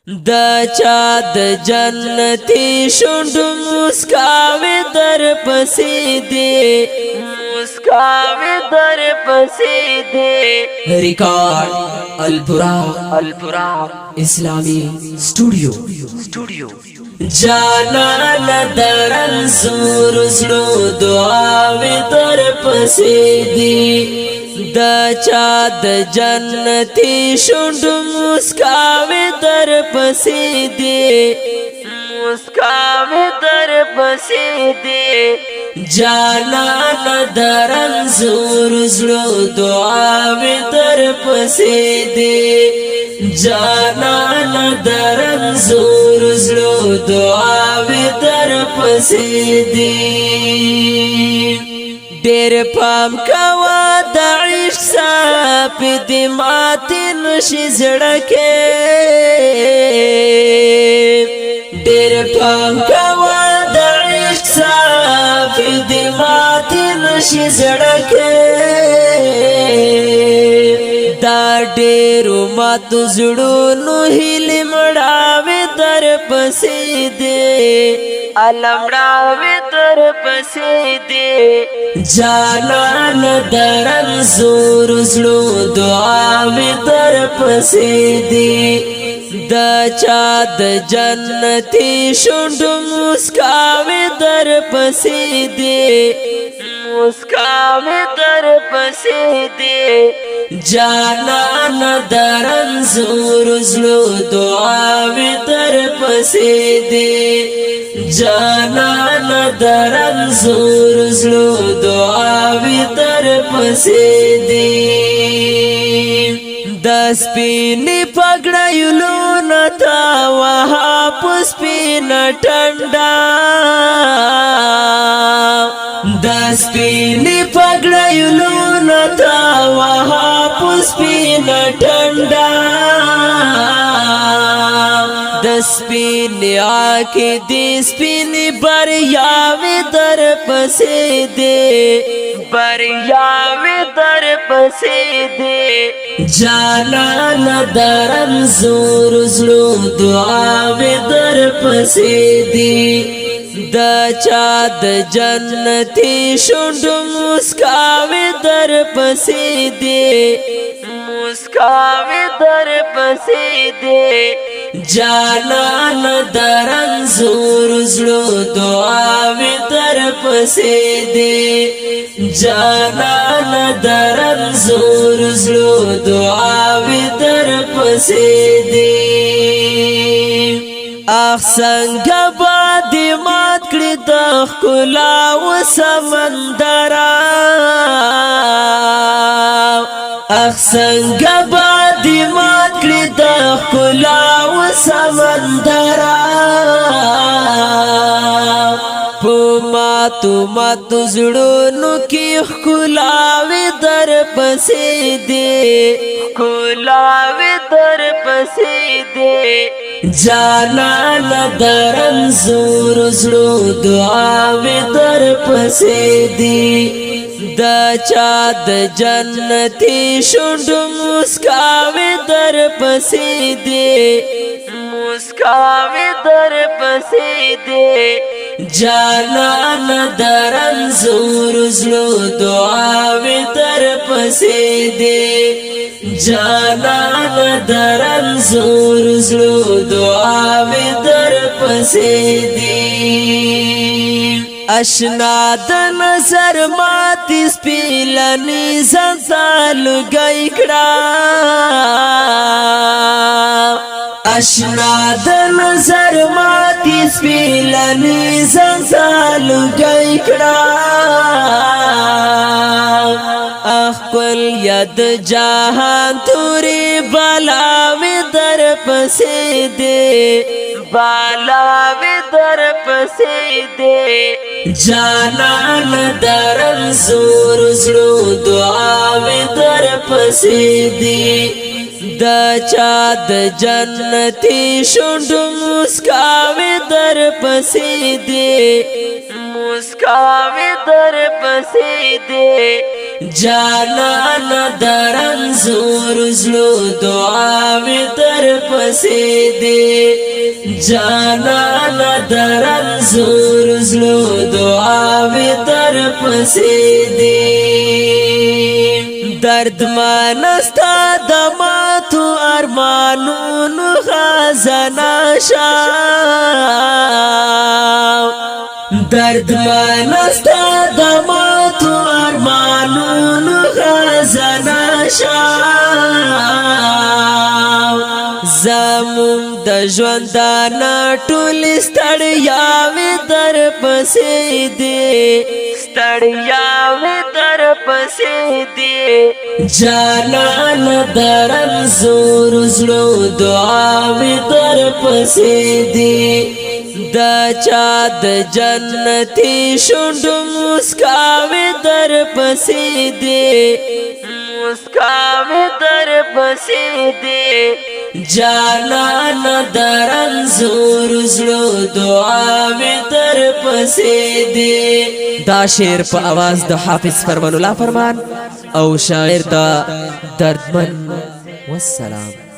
دا چا د جنتی شونډو مسکاوي در پسې دی مسکاوي در پسې دی ریکارڈ البراق اسلامی स्टूडियो جانا ندرن زور زلو دعاوی در پسې دی دا چا د جنتی شونډو مسکاوي در پسې دی مسکاوي در پسې دی جانا ندرن زور زلو دعاوی در پسې دی جانا ندرن زور زلو دعاوی در پسې دی ډېر پام کوا د عشق صاحب دې ماتې نشي زړه کې ډېر پام کوا د عشق صاحب دې ماتې نشي زړه کې دا ډېرو ماتو زړونو هیلې مړاوې در پسې دی المړاوې در پسې دی جانان درن زور زلو دعاوې در پسې دی دا چا د جنتی شونډو مسکاوي در پسې دی مسکاوي در پسې دی جانان درن زور زلو دعاوې در پسې دی جانان درن زور زلو دعاوی در پسې دی د سپینې پګړیو نتا وها پسپین ټنډا د سپینې پګړیو نتا وها پسپین ټنډا د سپینې آنکھې دې سپینې بریاوې در پسې دی بریاوې در پسې دی جانان درن زور زلو دعاوې در پسې دی دا چا د جنتی شونډو مسکاوي در پسې دی مسکاوي در پسې دی جانان درن زور زلو دعاوی در پسې دی جانان درن زور زلو دعاوی در پسې دی اخ څنګه باندې مات کړي د ښکلا و سمندر اخ څنګه باندې مات کړي د ښکلا و سمندر په ماتو زړونو کې ښکلاوې در پسې دی ښکلاوې در پسې دی جانان درن زور زلو دعاوې در پسې دی دا چا د جنتی شونډو مسکاوي در پسې دی مسکاوي در پسې دی جانان درن زور زلو دعاوې در پسې دی جانان درن زور زلو دعاوې در پسې دی اشنا د نظر ماتې سپیلنې ځان لږی کړه اشنا د نظر ماتې سپیلنې ځان لږی کړه خپل یاد جهان تورې بلاوې در پسې دی بلاوې در پسې دی جانان درن زور زلو دعاوې در پسې دی دا چا د جنتی شونډو مسکاوي در پسې دی مسکاوي در پسې دی جانان درن زور زلو دعاوې در پسې دی جانان درن زور زلو دعاوی در پسی دی درد مانستا دماتو ارمانون خزانا شاو درد مانستا دماتو ارمانون خزانا شاو زمون د ژوندانا ټول ستړیاوې در پسې دي ستړیاوې در پسې دي جانان درن زور زړو دعاوې در پسې دي د چا د جنتي شونډو مسکاوې در پسې دي مسکاوې در پسې دي جانان درن زور زړو دعاوې در پسې دي دا شعر په आवाज د حافظ فرمان الله فرمان او شاعر دا دردمن والسلام